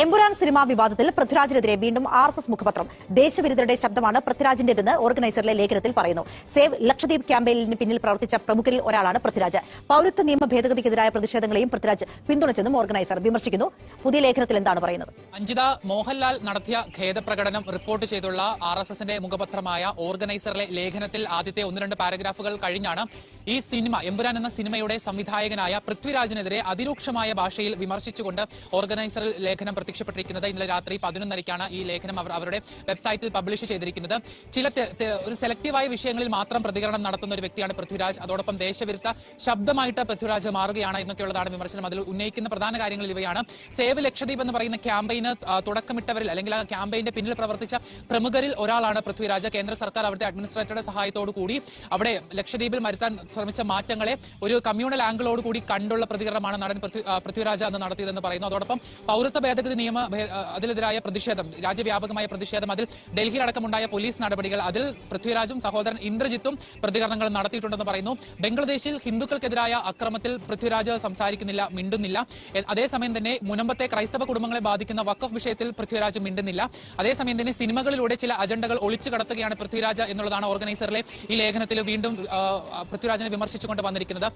Empuraan cinema വിവാദത്തിൽ പൃഥ്വിരാജിനെതിരെ വീണ്ടും RSS മുഖപത്രം. ദേശവിരുദ്ധരുടെ ശബ്ദമാണ് പൃഥ്വിരാജിന്റേതെന്ന് ഓർഗനൈസറിലെ ലേഖനത്തിൽ പറയുന്നു. സേവ് ലക്ഷദ്വീപ് ക്യാമ്പയിനിന് പിന്നിൽ പ്രവർത്തിച്ച പ്രമുഖരിൽ ഒരാളാണ് പൃഥ്വിരാജ്. പൌരത്വ നിയമ ഭേദഗതിക്കെതിരായ പ്രതിഷേധങ്ങളെയും പൃഥ്വിരാജ് പിന്തുണച്ചെന്നും ഓർഗനൈസർ വിമർശിക്കുന്നു. പുതിയ ലേഖനത്തിൽ എന്താണ് പറയുന്നത്? അഞ്ജിത, മോഹൻലാൽ നടത്തിയ ഖേദപ്രകടനം റിപ്പോർട്ട് ചെയ്തുള്ള RSSന്റെ മുഖപത്രമായ ഓർഗനൈസറിലെ ലേഖനത്തിൽ ആദ്യത്തെ 1-2 പാരഗ്രാഫുകൾ കഴിഞ്ഞാണ് ഈ സിനിമ എമ്പുരാൻ എന്ന സിനിമയുടെ സംവിധായകനായ പൃഥ്വിരാജിനെതിരെ അതിരൂക്ഷമായ ഭാഷയിൽ വിമർശിച്ചുകൊണ്ട് ഓർഗനൈസറിൽ ലേഖനം പ്രത്യക്ഷപ്പെട്ടിരിക്കുന്നത്. ഇന്നലെ രാത്രി 11:30-ക്കാണ് ഈ ലേഖനം അവരുടെ വെബ്സൈറ്റിൽ പബ്ലിഷ് ചെയ്തിരിക്കുന്നത്. ഒരു സെലക്റ്റീവായ വിഷയങ്ങളിൽ മാത്രം പ്രതികരണം നടത്തുന്ന ഒരു വ്യക്തിയാണ് പൃഥ്വിരാജ്. അതോടൊപ്പം ദേശവിരുദ്ധ ശബ്ദമായിട്ട് പൃഥ്വിരാജ് മാറുകയാണ് എന്നൊക്കെയുള്ളതാണ് വിമർശനം. അതിൽ ഉന്നയിക്കുന്ന പ്രധാന കാര്യങ്ങളിൽ ഇവയാണ്. സേവ് ലക്ഷദ്വീപ് എന്ന് പറയുന്ന ക്യാമ്പയിന് തുടക്കമിട്ടവരിൽ അല്ലെങ്കിൽ ആ ക്യാമ്പയിന്റെ പിന്നിൽ പ്രവർത്തിച്ച പ്രമുഖരിൽ ഒരാളാണ് പൃഥ്വിരാജ്. കേന്ദ്ര സർക്കാർ അവിടുത്തെ അഡ്മിനിസ്ട്രേറ്ററുടെ സഹായത്തോടു കൂടി അവിടെ ലക്ഷദ്വീപിൽ വരുത്താൻ ശ്രമിച്ച മാറ്റങ്ങളെ ഒരു കമ്മ്യൂണൽ ആംഗിളോട് കൂടി കണ്ടുള്ള പ്രതികരണമാണ് നടൻ പൃഥ്വിരാജ് അന്ന് നടത്തിയതെന്ന് പറയുന്നു. അതോടൊപ്പം പൗരത്വ ഭേദഗതി നിയമ അതിനെതിരായ പ്രതിഷേധം, രാജ്യവ്യാപകമായ പ്രതിഷേധം, അതിൽ ഡൽഹിയിലടക്കമുണ്ടായ പോലീസ് നടപടികൾ, അതിൽ പൃഥ്വിരാജും സഹോദരൻ ഇന്ദ്രജിത്തും പ്രതികരണങ്ങൾ നടത്തിയിട്ടുണ്ടെന്ന് പറയുന്നു. ബംഗ്ലാദേശിൽ ഹിന്ദുക്കൾക്കെതിരായ അക്രമത്തിൽ പൃഥ്വിരാജ് സംസാരിക്കുന്നില്ല, മിണ്ടുന്നില്ല. അതേസമയം തന്നെ മുനമ്പത്തെ ക്രൈസ്തവ കുടുംബങ്ങളെ ബാധിക്കുന്ന വഖഫ് വിഷയത്തിൽ പൃഥ്വിരാജ് മിണ്ടുന്നില്ല. അതേസമയം തന്നെ സിനിമകളിലൂടെ ചില അജണ്ടകൾ ഒളിച്ചു കടത്തുകയാണ് പൃഥ്വിരാജ് എന്നുള്ളതാണ് ഓർഗനൈസറിലെ ഈ ലേഖനത്തിൽ വീണ്ടും പൃഥ്വിരാജിനെ വിമർശിച്ചുകൊണ്ട് വന്നിരിക്കുന്നത്.